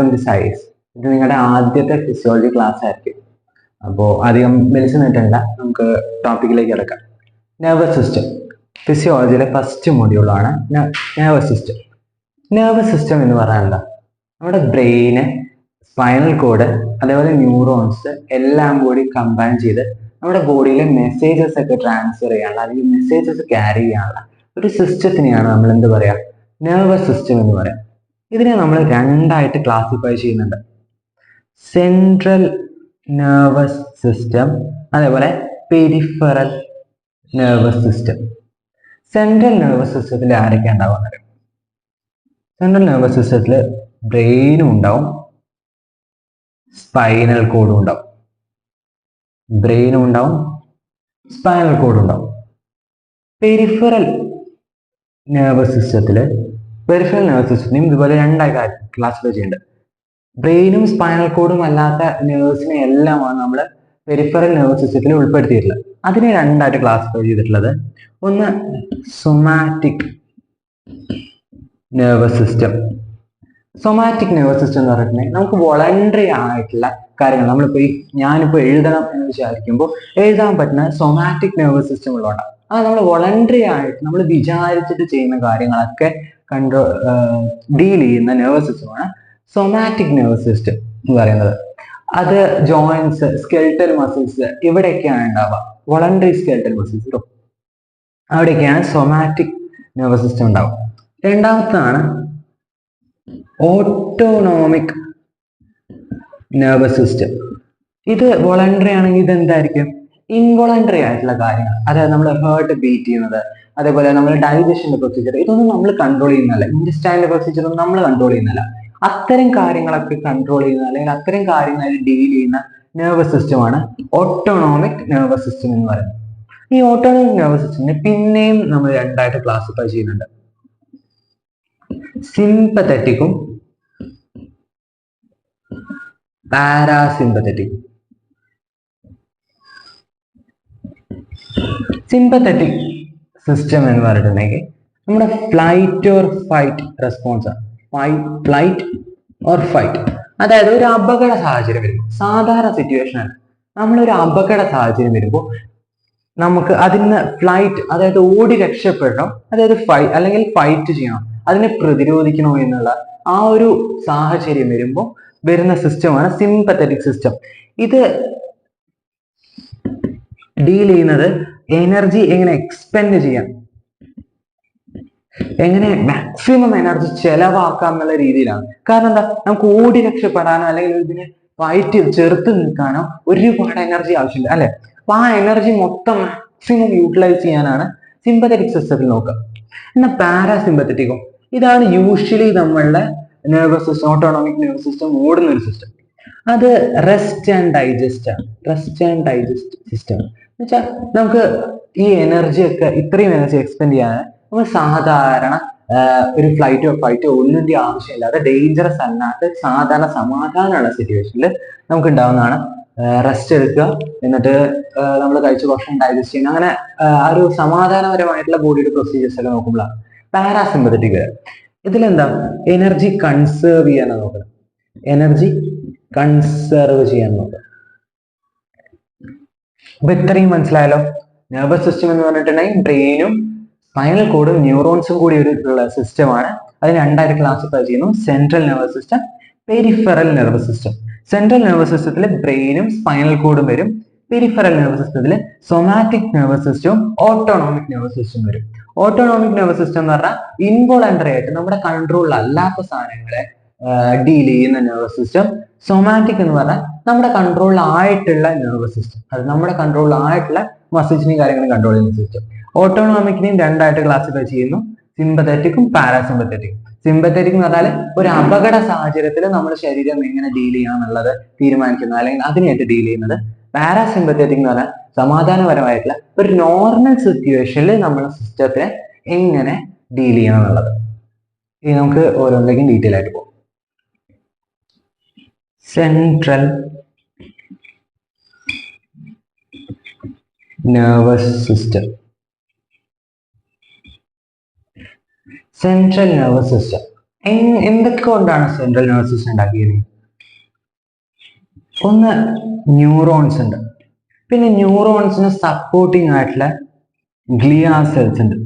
Welcome two science. ഇത് നിങ്ങളുടെ ആദ്യത്തെ ഫിസിയോളജി ക്ലാസ് ആയിരിക്കും. അപ്പോൾ അധികം വലിച്ചു നീട്ടണ്ട, നമുക്ക് ടോപ്പിക്കിലേക്ക് കിടക്കാം. നെർവസ് സിസ്റ്റം ഫിസിയോളജിയിലെ ഫസ്റ്റ് മൊഡ്യൂളാണ് നെർവസ് സിസ്റ്റം. നെർവസ് സിസ്റ്റം എന്ന് പറഞ്ഞാൽ എന്താ? നമ്മുടെ ബ്രെയിന്, സ്പൈനൽ കോഡ്, അതേപോലെ ന്യൂറോൺസ് എല്ലാം കൂടി കമ്പൈൻ ചെയ്ത് നമ്മുടെ ബോഡിയിലെ മെസ്സേജസ് ഒക്കെ ട്രാൻസ്ഫർ ചെയ്യാനുള്ള അല്ലെങ്കിൽ മെസ്സേജസ് ക്യാരി ചെയ്യാനുള്ള ഒരു സിസ്റ്റത്തിനെയാണ് നമ്മൾ എന്ത് പറയാ? നെർവസ് സിസ്റ്റം എന്ന് പറയാം. ഇതിനെ നമ്മൾ രണ്ടായിട്ട് ക്ലാസിഫൈ ചെയ്യുന്നുണ്ട്: സെൻട്രൽ നെർവസ് സിസ്റ്റം, അതേപോലെ peripheral nervous system. Central nervous സിസ്റ്റത്തിൽ ആരൊക്കെ ഉണ്ടാവുന്നത്? സെൻട്രൽ നെർവസ് സിസ്റ്റത്തിൽ ബ്രെയിനും ഉണ്ടാവും, സ്പൈനൽ കോഡും ഉണ്ടാവും. ബ്രെയിനും ഉണ്ടാവും, സ്പൈനൽ കോഡും ഉണ്ടാവും. പെരിഫറൽ നെർവസ് സിസ്റ്റത്തില് ഇതുപോലെ രണ്ടായി ക്ലാസിഫൈ ചെയ്യുന്നുണ്ട്. ബ്രെയിനും സ്പൈനൽ കോഡും അല്ലാത്ത നേഴ്സിനെ എല്ലാമാണ് നമ്മൾ പെരിഫറൽ നെർവസ് സിസ്റ്റത്തിൽ ഉൾപ്പെടുത്തിയിട്ടുള്ളത്. അതിനെ രണ്ടായിട്ട് ക്ലാസിഫൈ ചെയ്തിട്ടുള്ളത്: ഒന്ന് somatic nervous system. Somatic nervous system എന്ന് പറഞ്ഞിട്ടുണ്ടെങ്കിൽ നമുക്ക് വോളണ്ടറി ആയിട്ടുള്ള കാര്യങ്ങൾ ഞാനിപ്പോൾ എഴുതണം എന്ന് വിചാരിക്കുമ്പോൾ എഴുതാൻ പറ്റുന്ന സൊമാറ്റിക് നെർവസ് സിസ്റ്റം ഉള്ളതുകൊണ്ടാണ്. അത് നമ്മൾ വോളണ്ടറി ആയിട്ട് നമ്മൾ വിചാരിച്ചിട്ട് ചെയ്യുന്ന കാര്യങ്ങളൊക്കെ ഡീൽ ചെയ്യുന്ന നെർവസ് സിസ്റ്റമാണ് സൊമാറ്റിക് നെർവസ് സിസ്റ്റം എന്ന് പറയുന്നത്. അത് ജോയിന്റ്സ്, സ്കെൽറ്റൽ മസിൽസ് ഇവിടെയൊക്കെയാണ് ഉണ്ടാവുക. വോളണ്ടറി സ്കെൽറ്റൽ മസിൽസ് അവിടെയൊക്കെയാണ് സൊമാറ്റിക് നെർവസ് സിസ്റ്റം ഉണ്ടാവുക. രണ്ടാമത്താണ് ഓട്ടോണോമിക് നെർവസ് സിസ്റ്റം. ഇത് വോളണ്ടറി ആണെങ്കിൽ ഇത് എന്തായിരിക്കും? ഇൻവോളണ്ടറി ആയിട്ടുള്ള കാര്യങ്ങൾ, അതായത് നമ്മൾ ഹേർട്ട് ബീറ്റ് ചെയ്യുന്നത്, അതേപോലെ നമ്മൾ ഡൈജഷന്റെ പ്രൊസീജിയർ, ഇതൊന്നും നമ്മൾ കൺട്രോൾ ചെയ്യുന്നതല്ല. ഇൻറ്റസ്റ്റൈൻ്റെ പ്രൊസീജിയർ ഒന്നും നമ്മൾ കൺട്രോൾ ചെയ്യുന്നതല്ല. അത്തരം കാര്യങ്ങളൊക്കെ കൺട്രോൾ ചെയ്യുന്ന അല്ലെങ്കിൽ അത്തരം കാര്യങ്ങളായിട്ട് ഡീൽ ചെയ്യുന്ന നെർവസ് സിസ്റ്റമാണ് ഓട്ടോണോമിക് നെർവസ് സിസ്റ്റം എന്ന് പറയുന്നത്. ഈ ഓട്ടോണോമിക് നെർവസ് സിസ്റ്റത്തിനെ പിന്നെയും നമ്മൾ രണ്ടായിട്ട് ക്ലാസിഫൈ ചെയ്യുന്നുണ്ട്: സിംപത്തറ്റിക്കും പാരാസിംപത്തറ്റിക്. സിംപത്തറ്റിക് സിസ്റ്റം എന്ന് പറഞ്ഞിട്ടുണ്ടെങ്കിൽ നമ്മുടെ ഫ്ലൈറ്റ് ഓർ ഫൈറ്റ് റെസ്പോൺസ് ആണ്. ഫ്ലൈറ്റ് ഓർ ഫൈറ്റ്, അതായത് ഒരു അപകട സാഹചര്യം വരുമ്പോൾ, സാധാരണ സിറ്റുവേഷൻ ആണ്, നമ്മളൊരു അപകട സാഹചര്യം വരുമ്പോൾ നമുക്ക് അതിന് ഫ്ലൈറ്റ്, അതായത് ഓടി രക്ഷപ്പെടണം, അതായത് അല്ലെങ്കിൽ ഫൈറ്റ് ചെയ്യണം, അതിനെ പ്രതിരോധിക്കണോ എന്നുള്ള ആ ഒരു സാഹചര്യം വരുമ്പോൾ വരുന്ന സിസ്റ്റമാണ് സിംപത്തറ്റിക് സിസ്റ്റം. ഇത് ഡീൽ ചെയ്യുന്നത് എനർജി എങ്ങനെ എക്സ്പെൻഡ് ചെയ്യാം, എങ്ങനെ മാക്സിമം എനർജി ചെലവാക്കാം എന്നുള്ള രീതിയിലാണ്. കാരണം എന്താ? നമുക്ക് ഓടി രക്ഷപ്പെടാനോ അല്ലെങ്കിൽ ഇതിനെ ഫൈറ്റ് ചെറുത്ത് നിൽക്കാനോ ഒരുപാട് എനർജി ആവശ്യമില്ല, അല്ലെ? അപ്പൊ ആ എനർജി മൊത്തം മാക്സിമം യൂട്ടിലൈസ് ചെയ്യാനാണ് സിംപത്തറ്റിക് സിസ്റ്റത്തിൽ നോക്കുക. എന്നാൽ പാരാസിംപത്തറ്റിക്കോ, ഇതാണ് യൂഷ്വലി നമ്മളുടെ nervous system, autonomic nervous system ഓടുന്ന ഒരു സിസ്റ്റം. അത് റെസ്റ്റ് ആൻഡ് ഡൈജസ്റ്റ് ആണ്. റെസ്റ്റ് ആൻഡ് ഡൈജസ്റ്റ് സിസ്റ്റം എന്ന് വെച്ചാൽ നമുക്ക് ഈ എനർജി ഒക്കെ, ഇത്രയും എനർജി എക്സ്പെൻഡ് ചെയ്യാൻ നമ്മൾ സാധാരണ ഒരു ഫ്ലൈറ്റോ ഫൈറ്റോ ഒന്നിന്റെ ആവശ്യമില്ലാതെ, ഡേഞ്ചറസ് അല്ലാത്ത സാധാരണ സമാധാനമുള്ള സിറ്റുവേഷനിൽ നമുക്ക് ഉണ്ടാവുന്നതാണ് റെസ്റ്റ് എടുക്കുക, എന്നിട്ട് നമ്മൾ കഴിച്ച ഭക്ഷണം ഡൈജസ്റ്റ് ചെയ്യുക, അങ്ങനെ ആ ഒരു സമാധാനപരമായിട്ടുള്ള ബോഡിയുടെ പ്രൊസീജിയേഴ്സ് ഒക്കെ നോക്കുമ്പോഴാണ് പാരാസിമ്പത്തറ്റിക്. ഇതിലെന്താ? എനർജി കൺസേർവ് ചെയ്യാനാണ് നോക്കുന്നത്. എനർജി കൺസേർവ് ചെയ്യാൻ നോക്കുക. അപ്പൊ ഇത്രയും മനസ്സിലായല്ലോ. നെർവസ് സിസ്റ്റം എന്ന് പറഞ്ഞിട്ടുണ്ടെങ്കിൽ ബ്രെയിനും സ്പൈനൽ കോഡും ന്യൂറോൺസും കൂടി ഉള്ള സിസ്റ്റമാണ്. അതിന് രണ്ടായിട്ട് ക്ലാസിഫൈ ചെയ്യുന്നു: central nervous system, peripheral nervous system. Central nervous സിസ്റ്റത്തിൽ ബ്രെയിനും സ്പൈനൽ കോഡും വരും. പെരിഫറൽ നെർവസ് സിസ്റ്റത്തിൽ സൊമാറ്റിക് നെർവസ് സിസ്റ്റവും ഓട്ടോണോമിക് നെർവസ് സിസ്റ്റം വരും. ഓട്ടോണോമിക് നെർവസ് സിസ്റ്റം എന്ന് പറഞ്ഞാൽ ഇൻവോളണ്ടറി ആയിട്ട് നമ്മുടെ കൺട്രോളിൽ അല്ലാത്ത സാധനങ്ങളെ ഡീൽ ചെയ്യുന്ന നെർവസ് സിസ്റ്റം. സൊമാറ്റിക് എന്ന് പറഞ്ഞാൽ നമ്മുടെ കൺട്രോളിൽ ആയിട്ടുള്ള നെർവസ് സിസ്റ്റം, അത് നമ്മുടെ കൺട്രോളിൽ ആയിട്ടുള്ള മസിൽസിനെയും കാര്യങ്ങളും കൺട്രോൾ ചെയ്യുന്ന സിസ്റ്റം. ഓട്ടോണോമിക്കിനെയും രണ്ടായിട്ട് ക്ലാസിഫൈ ചെയ്യുന്നു: സിംപത്തറ്റിക്കും പാരാസിംപത്തറ്റിക്കും. സിംപത്തറ്റിക് എന്ന് പറഞ്ഞാൽ ഒരു അപകട സാഹചര്യത്തിൽ നമ്മുടെ ശരീരം എങ്ങനെ ഡീൽ ചെയ്യാം എന്നുള്ളത് തീരുമാനിക്കുന്നത്, അല്ലെങ്കിൽ അതിനായിട്ട് ഡീൽ ചെയ്യുന്നത്. പാരാസിംപത്തറ്റിക് എന്ന് പറഞ്ഞാൽ സമാധാനപരമായിട്ടുള്ള ഒരു നോർമൽ സിറ്റുവേഷനിൽ നമ്മുടെ സിസ്റ്റത്തിനെ എങ്ങനെ ഡീൽ ചെയ്യണം എന്നുള്ളത്. ഇനി നമുക്ക് ഓരോന്നിലേക്കും ഡീറ്റെയിൽ ആയിട്ട് പോകും. Central nervous system. Central nervous system എന്തൊക്കെ കൊണ്ടാണ് സെൻട്രൽ നെർവസ് സിസ്റ്റം ഉണ്ടാക്കിയത്? ഒന്ന് ന്യൂറോൺസ് ഉണ്ട്, പിന്നെ ന്യൂറോൺസിന് സപ്പോർട്ടിങ് ആയിട്ടുള്ള ഗ്ലിയാ സെൽസ് ഉണ്ട്,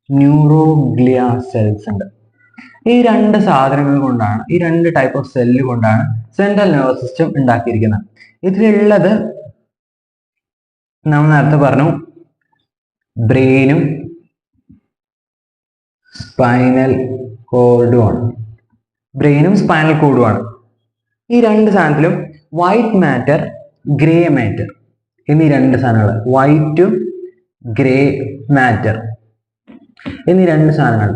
ന്യൂറോഗ്ലിയാ സെൽസ് ഉണ്ട്. ഈ രണ്ട് സാധനങ്ങൾ കൊണ്ടാണ്, ഈ രണ്ട് ടൈപ്പ് ഓഫ് സെല്ല് കൊണ്ടാണ് സെൻട്രൽ നെർവസ് സിസ്റ്റം ഉണ്ടാക്കിയിരിക്കുന്നത്. ഇതിലുള്ളത് നമ്മൾ നേരത്തെ പറഞ്ഞു, ബ്രെയിനും സ്പൈനൽ കോഡുമാണ്. ബ്രെയിനും സ്പൈനൽ കോഡുമാണ്. ഈ രണ്ട് സാധനത്തിലും വൈറ്റ് മാറ്റർ, ഗ്രേ മാറ്റർ എന്നീ രണ്ട് സാധനങ്ങൾ, വൈറ്റും ഗ്രേ മാറ്റർ എന്നീ രണ്ട് സാധനങ്ങൾ.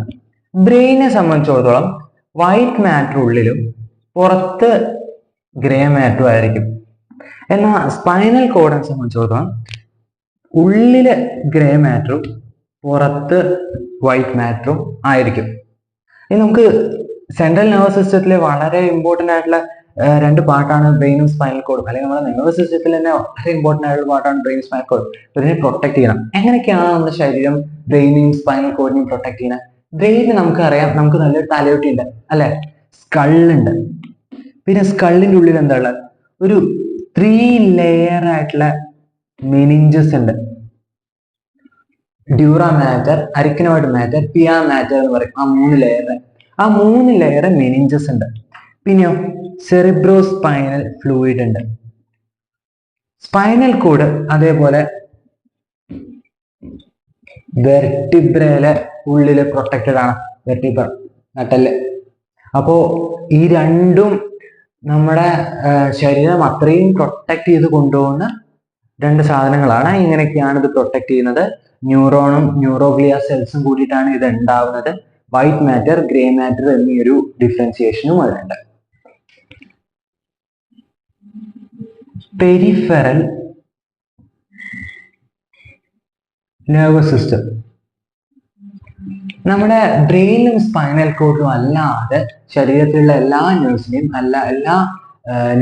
ബ്രെയിനെ സംബന്ധിച്ചിടത്തോളം വൈറ്റ് മാറ്റർ ഉള്ളിലും പുറത്ത് ഗ്രേ മാറ്ററും ആയിരിക്കും. എന്നാൽ സ്പൈനൽ കോഡിനെ സംബന്ധിച്ചിടത്തോളം ഉള്ളില് ഗ്രേ മാറ്ററും പുറത്ത് വൈറ്റ് മാറ്ററും ആയിരിക്കും. ഇനി നമുക്ക് സെൻട്രൽ നെർവസ് സിസ്റ്റത്തിലെ വളരെ ഇമ്പോർട്ടൻ്റ് ആയിട്ടുള്ള രണ്ട് പാർട്ടാണ് ബ്രെയിനും സ്പൈനൽ കോഡും. അല്ലെങ്കിൽ നമ്മുടെ നെർവസ് സിസ്റ്റത്തിൽ തന്നെ വളരെ ഇമ്പോർട്ടൻ്റ് ആയിട്ടുള്ള പാർട്ടാണ് ബ്രെയിൻ സ്പൈനൽ കോഡ്. ഇതിനെ പ്രൊട്ടക്ട് ചെയ്യണം. എങ്ങനെയൊക്കെയാണ് നമ്മുടെ ശരീരം ബ്രെയിനെയും സ്പൈനൽ കോഡിനെയും പ്രൊട്ടക്ട് ചെയ്യുന്നത്? ബ്രെയിനിന് നമുക്കറിയാം, നമുക്ക് നല്ലൊരു തലയോട്ടി ഉണ്ട് അല്ലെ, സ്കള്ളുണ്ട്. പിന്നെ സ്കള്ളിന്റെ ഉള്ളിൽ എന്താ ഉള്ളത്? ഒരു 3 ലെയർ ആയിട്ടുള്ള മെനിഞ്ചസ് ഉണ്ട്. Dura mater, arachnoid mater, pia mater എന്ന് പറയും. ആ 3 ലെയർ മെനിഞ്ചസ് ഉണ്ട്. പിന്നെയോ സെറിബ്രോ സ്പൈനൽ ഫ്ലൂയിഡ് ഉണ്ട്. സ്പൈനൽ കോഡ് അതേപോലെ വെർട്ടിബ്രയിലെ ഉള്ളില് പ്രൊട്ടക്റ്റഡ് ആണ്, വെർട്ടിബ്ര നട്ടല്. അപ്പോ ഈ രണ്ടും നമ്മുടെ ശരീരം അത്രയും പ്രൊട്ടക്ട് ചെയ്ത് കൊണ്ടുപോകുന്ന രണ്ട് സാധനങ്ങളാണ്. ഇങ്ങനെയൊക്കെയാണ് ഇത് പ്രൊട്ടക്ട് ചെയ്യുന്നത്. ന്യൂറോണും ന്യൂറോഗ്ലിയ സെൽസും കൂടിയിട്ടാണ് ഇത് ഉണ്ടാവുന്നത്. വൈറ്റ് മാറ്റർ, ഗ്രേ മാറ്റർ എന്നീയൊരു ഡിഫറൻസിയേഷനും അതിലുണ്ട്. പെരിഫറൽ നെർവസ് സിസ്റ്റം നമ്മുടെ ബ്രെയിനും സ്പൈനൽ കോഡിലും അല്ലാതെ ശരീരത്തിലുള്ള എല്ലാ നെർവ്സിനെയും എല്ലാ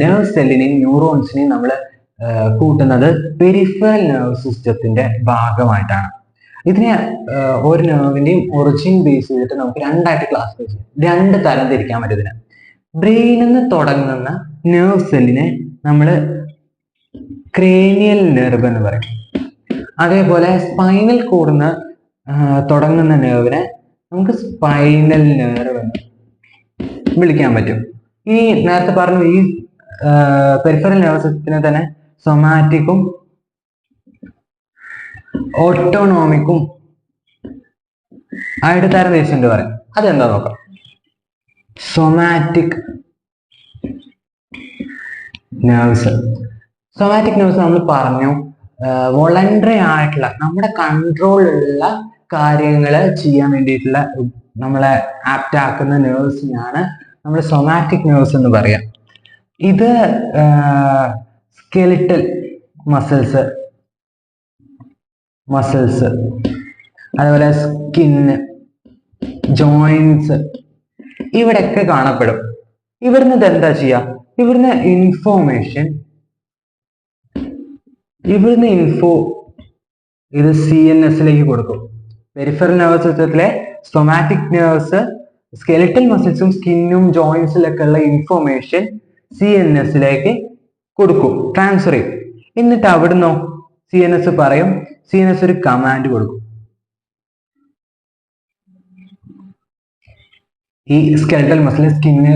നെർവ് സെല്ലിനെയും ന്യൂറോൺസിനെയും നമ്മൾ കൂട്ടുന്നത് പെരിഫറൽ നെർവസ് സിസ്റ്റത്തിന്റെ ഭാഗമായിട്ടാണ്. ഇതിനെ ഒരു നെർവിന്റെയും ഒറിജിൻ ബേസ് ചെയ്തിട്ട് നമുക്ക് രണ്ടായിട്ട് ക്ലാസിഫൈ ചെയ്യാം. രണ്ട് തരം തിരിക്കാൻ പറ്റും ഇതിന്. ബ്രെയിനിൽ നിന്ന് തുടങ്ങുന്ന നെർവ് സെല്ലിനെ നമ്മൾ ക്രേനിയൽ നെർവ് എന്ന് പറയും. അതേപോലെ സ്പൈനൽ കോഡിന്ന് തുടങ്ങുന്ന നെർവിനെ നമുക്ക് സ്പൈനൽ നെർവ് എന്ന് വിളിക്കാൻ പറ്റും. ഈ നേരത്തെ പറഞ്ഞു, ഈ പെരിഫറൽ നെർവസ് സിസ്റ്റത്തിനെ തന്നെ സൊമാറ്റിക്കും ഓട്ടോണോമിക്കും ആയിട്ട് തരം തിരിച്ചിട്ടുണ്ട് പറയാം. അതെന്താ നോക്കാം. സൊമാറ്റിക് നെർവ്സ് നമ്മൾ പറഞ്ഞു, വോളണ്ടറി ആയിട്ടുള്ള നമ്മുടെ കൺട്രോളിലുള്ള കാര്യങ്ങൾ ചെയ്യാൻ വേണ്ടിയിട്ടുള്ള നമ്മളെ ആപ്റ്റ് ആക്കുന്ന നെർവ്സിനാണ് നമ്മൾ സൊമാറ്റിക് നെർവ്സ് എന്ന് പറയാം. ഇത് സ്കെലിറ്റൽ മസിൽസ് അതുപോലെ സ്കിന്ന്, ജോയിന്റ്സ് ഇവിടെയൊക്കെ കാണപ്പെടും. ഇവിടുന്ന് ഇത് എന്താ ചെയ്യാ? ഇവിടുന്ന് ഇൻഫോ ഇത് CNS കൊടുക്കും. പെരിഫറൽ നെർവസ് സിസ്റ്റത്തിലെ സൊമാറ്റിക് നെർവ്സ് സ്കെലിറ്റൽ മസിൽസും സ്കിന്നും ജോയിന്റ്സിലൊക്കെ ഉള്ള ഇൻഫോർമേഷൻ CNS കൊടുക്കും, ട്രാൻസ്ഫർ ചെയ്യും. എന്നിട്ട് അവിടുന്ന് CNS പറയും, CNS ഒരു കമാൻഡ് കൊടുക്കും. ഈ സ്കെലിറ്റൽ മസിൽ, സ്കിന്ന്,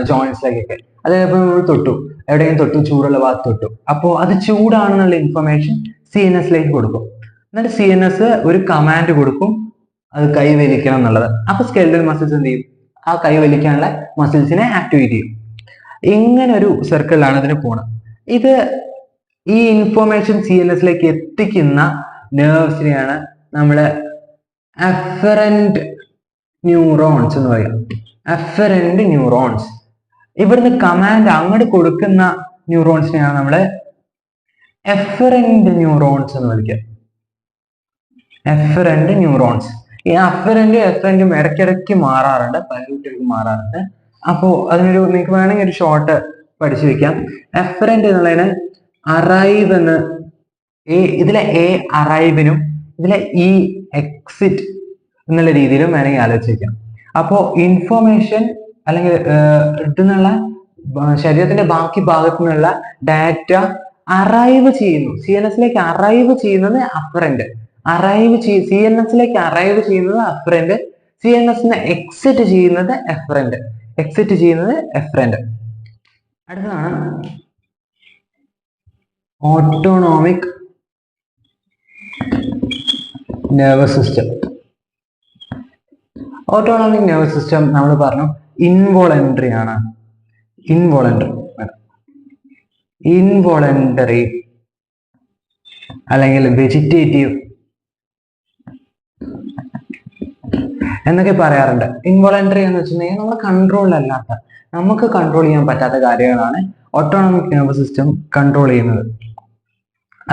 ജോയിന്റ്സിലേക്കൊക്കെ അതേപോലെ നമ്മൾ തൊട്ടു, എവിടെയെങ്കിലും തൊട്ടു, ചൂടുള്ള ഭാഗത്ത് തൊട്ടു, അപ്പോൾ അത് ചൂടാണെന്നുള്ള ഇൻഫർമേഷൻ CNS കൊടുക്കും. എന്നിട്ട് CNS ഒരു കമാൻഡ് കൊടുക്കും, അത് കൈ വലിക്കണം എന്നുള്ളത്. അപ്പൊ സ്കെലിറ്റൽ മസിൽസ് എന്ത് ചെയ്യും? ആ കൈ വലിക്കാനുള്ള മസിൽസിനെ ആക്ടിവേറ്റ് ചെയ്യും. ഇങ്ങനെ ഒരു സർക്കിളിലാണ് ഇതിന് പോണത്. ഈ ഇൻഫോർമേഷൻ CNS എത്തിക്കുന്ന നെർവ്സിനെയാണ് നമ്മൾ അഫറന്റ് ന്യൂറോൺസ് എന്ന് പറയാം. Afferent neurons. ഇവിടുന്ന് കമാൻഡ് അങ്ങോട്ട് കൊടുക്കുന്ന ന്യൂറോൺസിനെയാണ് നമ്മൾ എഫറന്റ് ന്യൂറോൺസ് എന്ന് വിളിക്കുക. Efferent neurons. ഈ എഫറന്റും ഇടയ്ക്കിടയ്ക്ക് മാറാറുണ്ട്, പല കുട്ടികൾക്ക് മാറാറുണ്ട്. അപ്പോൾ നിങ്ങൾക്ക് വേണമെങ്കിൽ ഒരു ഷോർട്ട് പഠിച്ചു വെക്കാം. എഫറന്റ് എന്നുള്ളതിന് അറൈവ് എന്ന്, ഇതിലെ എ അറൈവിനും ഇതിലെ ഇ എക്സിറ്റ് എന്നുള്ള രീതിയിലും വേണമെങ്കിൽ ആലോചിച്ച് വെക്കാം. അപ്പോൾ ഇൻഫോർമേഷൻ അല്ലെങ്കിൽ ഇതിനുള്ള ശരീരത്തിന്റെ ബാക്കി ഭാഗത്തു നിന്നുള്ള ഡാറ്റ അറൈവ് ചെയ്യുന്നു, CNS അറൈവ് ചെയ്യുന്നത് അഫറന്റ്, CNS അറൈവ് ചെയ്യുന്നത് അഫറന്റ്, CNS എക്സിറ്റ് ചെയ്യുന്നത് എഫറന്റ്, അടുത്തതാണ് autonomic nervous system. Autonomic nervous system നമ്മൾ പറഞ്ഞു ഇൻവോളണ്ടറി ആണ്. ഇൻവോളണ്ടറി അല്ലെങ്കിൽ വെജിറ്റേറ്റീവ് എന്നൊക്കെ പറയാറുണ്ട്. ഇൻവോളണ്ടറി എന്ന് വെച്ചിട്ടുണ്ടെങ്കിൽ നമ്മുടെ കൺട്രോളിലല്ലാത്ത, നമുക്ക് കൺട്രോൾ ചെയ്യാൻ പറ്റാത്ത കാര്യങ്ങളാണ് ഓട്ടോണോമിക് നെർവസ് സിസ്റ്റം കൺട്രോൾ ചെയ്യുന്നത്.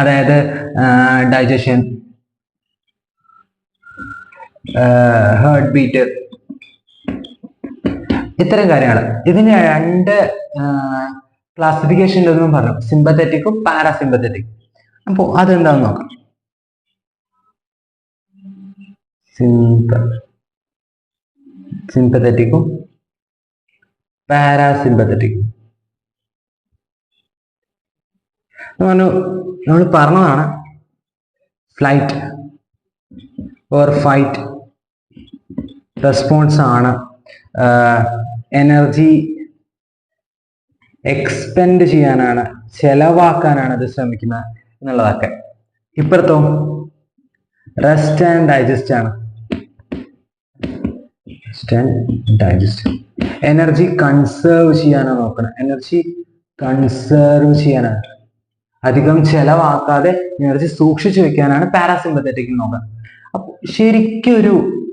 അതായത് ഡൈജഷൻ, ഹാർട്ട് ബീറ്റ്, ഇത്തരം കാര്യങ്ങൾ. ഇതിന് രണ്ട് ക്ലാസിഫിക്കേഷൻ ഉണ്ടെന്നും പറഞ്ഞു, സിമ്പത്തറ്റിക്കും പാരാസിമ്പത്തറ്റിക്. അപ്പോൾ അതെന്താന്ന് നോക്കാം. സിമ്പത്തറ്റിക്കും പാരാസിമ്പത്തറ്റിക്കും നമ്മൾ പറഞ്ഞതാണ് ഫ്ലൈറ്റ് ഓർ ഫൈറ്റ് റെസ്പോൺസ് ആണ്, എനർജി എക്സ്പെൻഡ് ചെയ്യാനാണ്, ചെലവാക്കാനാണ് ഇത് ശ്രമിക്കുന്നത് എന്നുള്ളതൊക്കെ. ഇപ്പുറത്തോ റെസ്റ്റ് ആൻഡ് ഡൈജസ്റ്റ് ആണ്. എനർജി കൺസേർവ് ചെയ്യാനാണ് നോക്കണം, അധികം ചെലവാക്കാതെ എനർജി സൂക്ഷിച്ചു വെക്കാനാണ് പാരാസിമ്പത്തറ്റിക് നോക്കുന്നത്. അപ്പൊ ശരിക്കും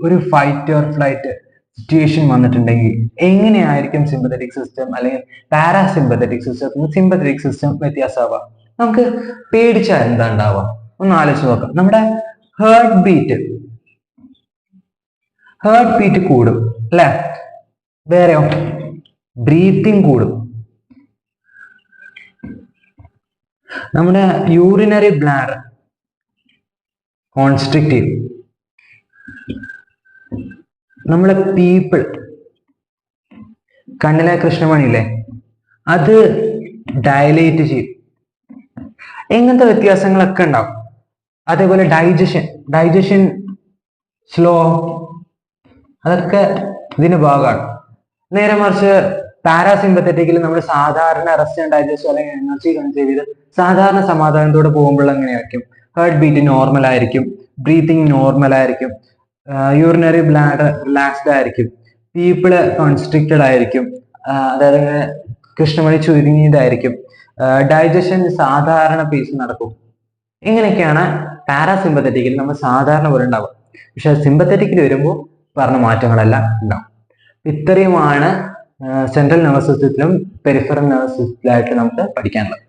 ഒരു ഫൈറ്റ് ഓർ ഫ്ലൈറ്റ് സിറ്റുവേഷൻ വന്നിട്ടുണ്ടെങ്കിൽ എങ്ങനെയായിരിക്കും സിമ്പത്തറ്റിക് സിസ്റ്റം അല്ലെങ്കിൽ പാരാസിമ്പത്തറ്റിക് സിസ്റ്റത്തിന് സിമ്പത്തറ്റിക് സിസ്റ്റം വ്യത്യാസമാവുക? നമുക്ക് പേടിച്ചാൽ എന്താ ഉണ്ടാവുക ഒന്ന് ആലോചിച്ച് നോക്കാം. നമ്മുടെ ഹാർട്ട് ബീറ്റ് കൂടും അല്ലെ? വേറെയോ ബ്രീത്തിങ് കൂടും. നമ്മുടെ യൂറിനറി ബ്ലാഡർ കോൺസ്ട്രിക്റ്റ് ചെയ്യും. നമ്മളെ പീപ്പിൾ, കണ്ണിലെ കൃഷ്ണമണിയില്ലേ, അത് ഡയലേറ്റ് ചെയ്യും. ഇങ്ങനത്തെ വ്യത്യാസങ്ങളൊക്കെ ഉണ്ടാവും. അതേപോലെ ഡൈജഷൻ സ്ലോ, അതൊക്കെ ഇതിന് ഭാഗമാണ്. നേരെ മറിച്ച് പാരാസിമ്പത്തറ്റിക്കിൽ നമ്മൾ സാധാരണ റെസ്റ്റ് ആൻഡ് ഡൈജസ്റ്റ് അല്ലെങ്കിൽ എനർജി കൺസേവ് ചെയ്ത് സാധാരണ സമാധാനത്തോടെ പോകുമ്പോൾ എങ്ങനെയായിരിക്കും? ഹാർട്ട് ബീറ്റ് നോർമൽ ആയിരിക്കും, ബ്രീത്തിങ് നോർമൽ ആയിരിക്കും, യൂറിനറി ബ്ലാഡർ റിലാക്സ്ഡ് ആയിരിക്കും, പീപ്പിള് കോൺസ്ട്രിക്റ്റഡ് ആയിരിക്കും, അതായത് കൃഷ്ണമണി ചുരുങ്ങിയതായിരിക്കും, ഡൈജഷൻ സാധാരണ പേസ് നടക്കും. ഇങ്ങനെയൊക്കെയാണ് പാരാസിമ്പത്തറ്റിക്കിൽ നമ്മൾ സാധാരണ പോലെ ഉണ്ടാവുക. പക്ഷെ സിമ്പത്തറ്റിക്കിൽ വരുമ്പോൾ പറഞ്ഞ മാറ്റങ്ങളെല്ലാം ഉണ്ടാവും. ഇത്രയുമാണ് സെൻട്രൽ നെർവസ് സിസ്റ്റത്തിലും പെരിഫറൽ നെർവസ് സിസ്റ്റത്തിലായിട്ട് നമുക്ക് പഠിക്കാനുള്ളത്.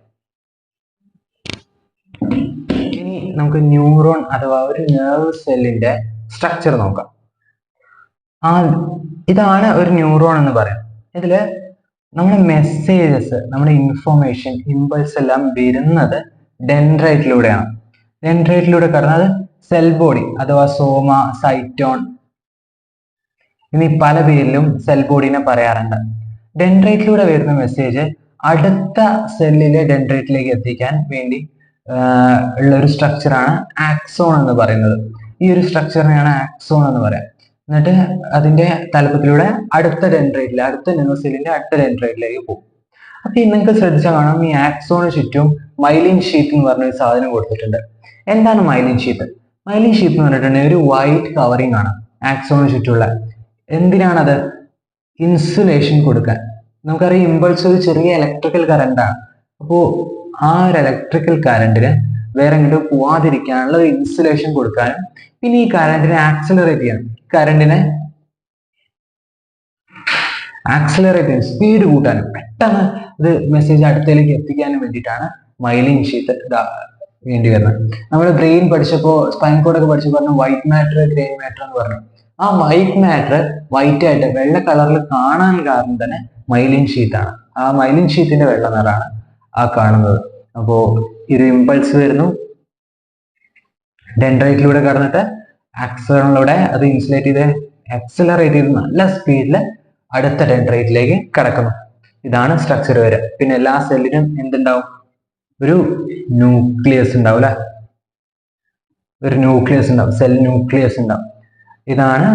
ഇനി നമുക്ക് ന്യൂറോൺ അഥവാ ഒരു നെർവ് സെല്ലിന്റെ സ്ട്രക്ചർ നോക്കാം. ഇതാണ് ഒരു ന്യൂറോൺ എന്ന് പറയാം. ഇതില് നമ്മുടെ മെസ്സേജസ്, നമ്മുടെ ഇൻഫോർമേഷൻ, ഇമ്പൾസ് എല്ലാം വരുന്നത് ഡെൻഡ്രൈറ്റിലൂടെയാണ്. ഡെൻഡ്രൈറ്റിലൂടെ കടന്നത് സെൽ ബോഡി അഥവാ സോമ, സൈറ്റോൺ എന്നീ പല പേരിലും സെൽ ബോഡിനെ പറയാറുണ്ട്. ഡെൻഡ്രൈറ്റിലൂടെ വരുന്ന മെസ്സേജ് അടുത്ത സെല്ലിലെ ഡെൻഡ്രൈറ്റിലേക്ക് എത്തിക്കാൻ വേണ്ടി ഉള്ള ഒരു സ്ട്രക്ചറാണ് ആക്സോൺ എന്ന് പറയുന്നത്. ഈ ഒരു സ്ട്രക്ചറിനെയാണ് ആക്സോൺ എന്ന് പറയാം. എന്നിട്ട് അതിന്റെ തലപ്പത്തിലൂടെ അടുത്ത ഡെൻഡ്രൈറ്റിലെ, അടുത്ത നെർവ് സെല്ലിന്റെ അടുത്ത ഡെൻഡ്രൈറ്റിലേക്ക് പോകും. അപ്പൊ നിങ്ങൾക്ക് ശ്രദ്ധിച്ചാൽ കാണാം, ഈ ആക്സോണിന് ചുറ്റും മൈലിൻ ഷീറ്റ് എന്ന് പറഞ്ഞ ഒരു സാധനം കൊടുത്തിട്ടുണ്ട്. എന്താണ് മൈലിൻ ഷീറ്റ്? മൈലിൻ ഷീറ്റ് എന്ന് പറഞ്ഞിട്ടുണ്ടെങ്കിൽ ഒരു വൈറ്റ് കവറിംഗ് ആണ് ആക്സോണിന് ചുറ്റുമുള്ള. എന്തിനാണത്? ഇൻസുലേഷൻ കൊടുക്കാൻ. നമുക്കറിയാം ഇമ്പൾസ് ഒരു ചെറിയ ഇലക്ട്രിക്കൽ കറണ്ടാണ്. അപ്പോൾ ആ ഒരു ഇലക്ട്രിക്കൽ കറണ്ടിന് വേറെ എങ്ങോട്ടും പോവാതിരിക്കാനുള്ള ഒരു ഇൻസുലേഷൻ കൊടുക്കാനും പിന്നെ ഈ കറണ്ടിനെ ആക്സിലറേറ്റ് ചെയ്യാനും, സ്പീഡ് കൂട്ടാനും, പെട്ടെന്ന് ഇത് മെസ്സേജ് അടുത്തേക്ക് എത്തിക്കാനും വേണ്ടിയിട്ടാണ് മൈലിൻ ഷീറ്റ് വേണ്ടി വരുന്നത്. നമ്മൾ ബ്രെയിൻ പഠിച്ചപ്പോൾ, സ്പൈൻ കോഡൊക്കെ പഠിച്ചപ്പോൾ പറഞ്ഞു വൈറ്റ് മാറ്റർ, ഗ്രേ മാറ്റർ എന്ന് പറഞ്ഞു. ആ വൈറ്റ് മാറ്റർ വൈറ്റ് ആയിട്ട് വെള്ള കളറിൽ കാണാൻ കാരണം തന്നെ മൈലിൻ ഷീറ്റാണ്. ആ മൈലിൻ ഷീറ്റിന്റെ വെള്ള നിറാണ് ആ കാണുന്നത്. അപ്പോ ഒരു ഇമ്പൾസ് വരുന്നു, ഡെൻഡ്രൈറ്റിലൂടെ കടന്നിട്ട് ആക്സോണിലൂടെ അത് ഇൻസുലേറ്റ് ചെയ്ത് ആക്സിലറേറ്റ് ചെയ്ത് നല്ല സ്പീഡിൽ അടുത്ത ഡെൻഡ്രൈറ്റിലേക്ക് കടക്കുന്നു. ഇതാണ് സ്ട്രക്ചർ വരിക. പിന്നെ എല്ലാ സെല്ലിനും എന്തുണ്ടാവും? ഒരു ന്യൂക്ലിയസ് ഉണ്ടാവും അല്ലെ, ഒരു ന്യൂക്ലിയസ് ഉണ്ടാവും, സെൽ ന്യൂക്ലിയസ് ഉണ്ടാവും. ഇതാണ്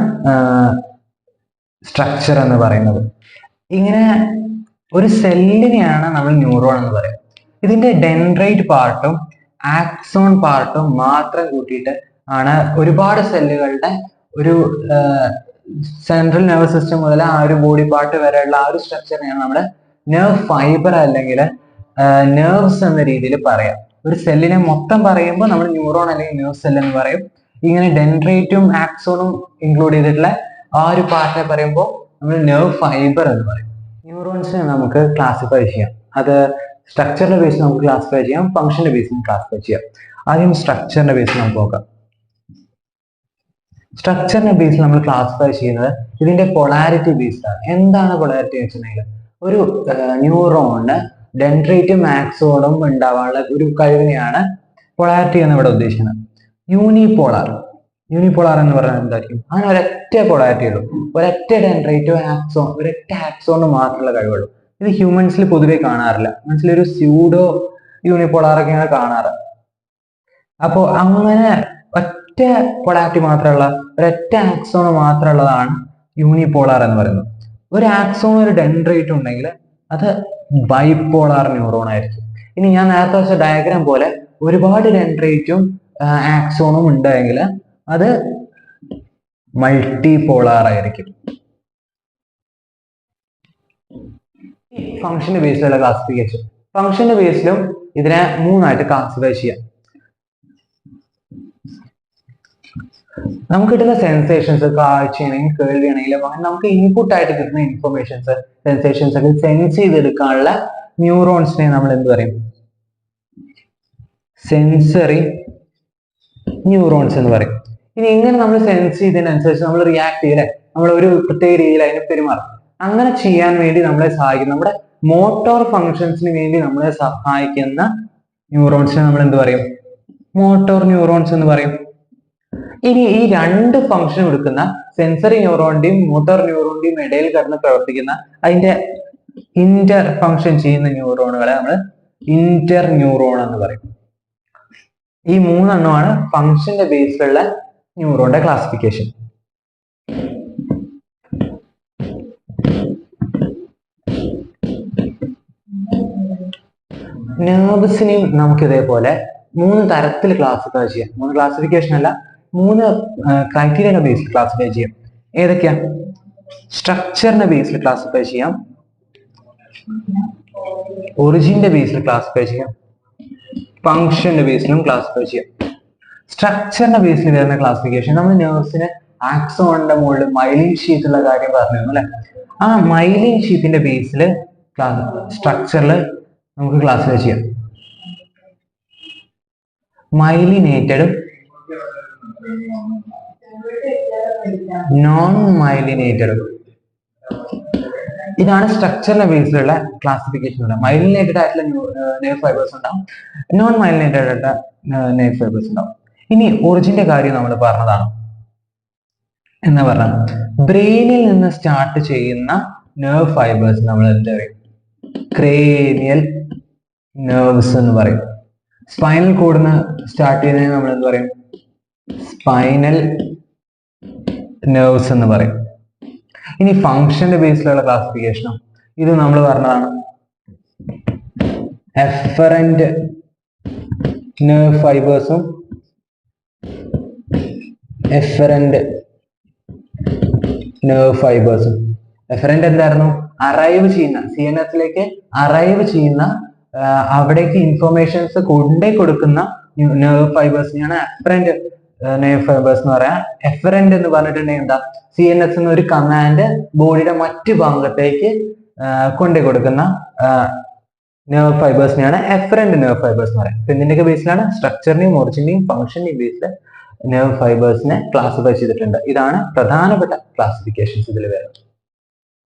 സ്ട്രക്ചർ എന്ന് പറയുന്നത്. ഇങ്ങനെ ഒരു സെല്ലിനെയാണ് നമ്മൾ ന്യൂറോൺ എന്ന് പറയുന്നത്. ഇതിന്റെ ഡെൻഡ്രൈറ്റ് പാർട്ടും ആക്സോൺ പാർട്ടും മാത്രം കൂട്ടിയിട്ട് ആണ് ഒരുപാട് സെല്ലുകളുടെ ഒരു സെൻട്രൽ നെർവസ് സിസ്റ്റം മുതൽ ആ ഒരു ബോഡി പാർട്ട് വരെയുള്ള ആ ഒരു സ്ട്രക്ചറിനെയാണ് നമ്മൾ നെർവ് ഫൈബർ അല്ലെങ്കിൽ നെർവ്സ് എന്ന രീതിയിൽ പറയാം. ഒരു സെല്ലിനെ മൊത്തം പറയുമ്പോൾ നമ്മൾ ന്യൂറോൺ അല്ലെങ്കിൽ നെർവ് സെൽ എന്ന് പറയും. ഇങ്ങനെ ഡെൻഡ്രൈറ്റും ആക്സോണും ഇൻക്ലൂഡ് ചെയ്തിട്ടുള്ള ആ ഒരു പാർട്ടിനെ പറയുമ്പോൾ നമ്മൾ നെർവ് ഫൈബർ എന്ന് പറയും. ന്യൂറോൺസിനെ നമുക്ക് ക്ലാസിഫൈ ചെയ്യാം. അത് സ്ട്രക്ചറിന്റെ ബേസിൽ നമുക്ക് ക്ലാസിഫൈ ചെയ്യാം, ഫംഗ്ഷന്റെ ബേസിൽ ക്ലാസിഫൈ ചെയ്യാം. ആദ്യം സ്ട്രക്ചറിന്റെ ബേസിൽ നമുക്ക് നോക്കാം. സ്ട്രക്ചറിന്റെ ബേസിൽ നമ്മൾ ക്ലാസിഫൈ ചെയ്യുന്നത് ഇതിന്റെ പൊളാരിറ്റി ബേസ്ഡാണ്. എന്താണ് പൊളാരിറ്റി എന്ന് വെച്ചിട്ടുണ്ടെങ്കിൽ, ഒരു ന്യൂറോണിന് ഡെൻഡ്രൈറ്റും ആക്സോണും ഉണ്ടാവാനുള്ള ഒരു കഴിവിനെയാണ് പൊളാരിറ്റി എന്ന് ഇവിടെ ഉദ്ദേശിക്കുന്നത്. യൂണിപോളാർ എന്ന് പറഞ്ഞാൽ എന്തായിരിക്കും? അങ്ങനെ ഒരൊറ്റ പൊളാരിറ്റി ഉള്ളൂ, ഒരൊറ്റ ഡെൻഡ്രൈറ്റോ ആക്സോൺ, ഒരൊറ്റ ആക്സോണിന് മാത്രമുള്ള കഴിവുള്ളൂ. ഇത് ഹ്യൂമൻസിൽ പൊതുവെ കാണാറില്ല. മനസ്സിലൊരു സ്യൂഡോ യൂണിപോളാർ ഒക്കെയാണ് കാണാറ്. അപ്പോൾ അങ്ങനെ ഒറ്റ പൊളാരിറ്റി മാത്രമുള്ള ഒരൊറ്റ ആക്സോൺ മാത്രമുള്ളതാണ് യൂണിപോളാർ എന്ന് പറയുന്നത്. ഒരു ആക്സോൺ ഒരു ഡെൻഡ്രൈറ്റ് ഉണ്ടെങ്കിൽ അത് ബൈപോളാർ ന്യൂറോൺ ആയിരിക്കും. ഇനി ഞാൻ നേരത്തെ വെച്ച ഡയഗ്രാം പോലെ ഒരുപാട് ഡെൻഡ്രൈറ്റും ആക്സോണും ഉണ്ടെങ്കിൽ അത് മൾട്ടിപോളാർ ആയിരിക്കും. ഫംഗ്ഷന്റെ ബേസിലുള്ള ക്ലാസിഫിക്കേഷൻ. ഫംഗ്ഷന്റെ ബേസിലും ഇതിനെ മൂന്നായിട്ട് ക്ലാസിഫൈ ചെയ്യാം. നമുക്ക് കിട്ടുന്ന സെൻസേഷൻസ്, കാഴ്ചയാണെങ്കിലും കേൾവിയാണെങ്കിലും അങ്ങനെ നമുക്ക് ഇൻപുട്ട് ആയിട്ട് കിട്ടുന്ന ഇൻഫർമേഷൻസ്, സെൻസേഷൻസ് ഒക്കെ സെൻസ് ചെയ്തെടുക്കാനുള്ള ന്യൂറോൺസിനെ നമ്മൾ എന്ത് പറയും? സെൻസറി ന്യൂറോൺസ് എന്ന് പറയും. ഇനി ഇങ്ങനെ നമ്മൾ സെൻസ് ചെയ്തതിനനുസരിച്ച് നമ്മൾ റിയാക്ട് ചെയ്യില്ലേ, നമ്മൾ ഒരു പ്രത്യേക രീതിയിൽ അതിനെ പെരുമാറും. അങ്ങനെ ചെയ്യാൻ വേണ്ടി നമ്മളെ സഹായിക്കുന്ന, നമ്മുടെ മോട്ടോർ ഫങ്ഷൻസിന് വേണ്ടി നമ്മളെ സഹായിക്കുന്ന ന്യൂറോൺസിനെ നമ്മൾ എന്ത് പറയും? മോട്ടോർ ന്യൂറോൺസ് എന്ന് പറയും. ഇനി ഈ രണ്ട് ഫംഗ്ഷൻ എടുക്കുന്ന സെൻസറി ന്യൂറോണിന്റെയും മോട്ടോർ ന്യൂറോണിന്റെയും ഇടയിൽ കിടന്ന് പ്രവർത്തിക്കുന്ന അതിന്റെ ഇന്റർ ഫംഗ്ഷൻ ചെയ്യുന്ന ന്യൂറോണുകളെ നമ്മൾ ഇന്റർ ന്യൂറോൺ എന്ന് പറയും. ഈ മൂന്നെണ്ണമാണ് ഫംഗ്ഷന്റെ ബേസിലുള്ള ന്യൂറോണിന്റെ ക്ലാസിഫിക്കേഷൻ. നെർവ്സിനെയും നമുക്ക് ഇതേപോലെ മൂന്ന് തരത്തിൽ ക്ലാസിഫൈ ചെയ്യാം. മൂന്ന് ക്ലാസിഫിക്കേഷൻ അല്ല, മൂന്ന് ക്രൈറ്റീരിയയുടെ ബേസിൽ ക്ലാസിഫൈ ചെയ്യാം. ഏതൊക്കെയാ? സ്ട്രക്ചറിന്റെ ബേസിൽ ക്ലാസിഫൈ ചെയ്യാം, ഒറിജിന്റെ ബേസിൽ ക്ലാസിഫൈ ചെയ്യാം, ഫംഗ്ഷന്റെ ബേസിലും ക്ലാസിഫൈ ചെയ്യാം. സ്ട്രക്ചറിന്റെ ബേസിൽ വരുന്ന ക്ലാസിഫിക്കേഷൻ, നമ്മൾ നെർവ്സിന് ആക്സോണിന്റെ മുകളിൽ മൈലിൻ ഷീറ്റ് ഉള്ള കാര്യം പറഞ്ഞിരുന്നു അല്ലെ. ആ മൈലിൻ ഷീറ്റിന്റെ ബേസിൽ സ്ട്രക്ചറിൽ നമുക്ക് ക്ലാസിഫൈ ചെയ്യാം. മൈലിനേറ്റഡും നോൺ മൈലിനേറ്റഡും. ഇതാണ് സ്ട്രക്ചറിന്റെ ബേസിലുള്ള ക്ലാസിഫിക്കേഷൻ. മൈലിനേറ്റഡ് ആയിട്ടുള്ള നെർവ് ഫൈബേഴ്സ് ഉണ്ടാവും, നോൺ മൈലിനേറ്റഡ് ആയിട്ടുള്ള നെർവ് ഫൈബേഴ്സ് ഉണ്ടാവും. ഇനി ഒറിജിന്റെ കാര്യം നമ്മൾ പറഞ്ഞതാണ്. എന്ന് പറഞ്ഞാൽ ബ്രെയിനിൽ നിന്ന് സ്റ്റാർട്ട് ചെയ്യുന്ന നെർവ് ഫൈബേഴ്സ് നമ്മൾ എന്താ പറയും? ക്രേനിയൽ നെർവ്സ് എന്ന് പറയും. സ്പൈനൽ കോഡിന് സ്റ്റാർട്ട് ചെയ്യുന്നതിന് നമ്മൾ എന്ത് പറയും? സ്പൈനൽ നെർവ്സ് എന്ന് പറയും. ഇനി ഫംഗ്ഷന്റെ ബേസിലുള്ള ക്ലാസിഫിക്കേഷനും ഇത് നമ്മൾ പറഞ്ഞതാണ്. എഫറന്റ് നെർവ് ഫൈബേഴ്സും എഫറന്റ് നെർവ് ഫൈബേഴ്സും. എഫറന്റ് എന്തായിരുന്നു? അറൈവ് ചെയ്യുന്ന, CNS അറൈവ് ചെയ്യുന്ന, അവിടേക്ക് ഇൻഫർമേഷൻസ് കൊണ്ടേ കൊടുക്കുന്ന നെർവ് ഫൈബേഴ്സിനെയാണ് എഫറന്റ് നെർവ് ഫൈബേഴ്സ് എന്ന് പറയാം. എഫറന്റ് എന്ന് പറഞ്ഞിട്ടുണ്ടെങ്കിൽ എന്താ? CNS എന്ന ഒരു കമാൻഡ് ബോഡിയുടെ മറ്റു ഭാഗത്തേക്ക് കൊണ്ടേ കൊടുക്കുന്ന നെർവ് ഫൈബേഴ്സിനെയാണ് എഫറന്റ് നെർവ് ഫൈബേഴ്സ് എന്ന് പറയാം. ഇതിന്റെയൊക്കെ ബേസിലാണ് സ്ട്രക്ചറിന്റെയും ഒറിജിന്റെയും ഫംഗ്ഷന്റെയും ബേസിൽ നെർവ് ഫൈബേഴ്സിനെ ക്ലാസിഫൈ ചെയ്തിട്ടുണ്ട്. ഇതാണ് പ്രധാനപ്പെട്ട ക്ലാസിഫിക്കേഷൻസ് ഇതിൽ വരുന്നത്.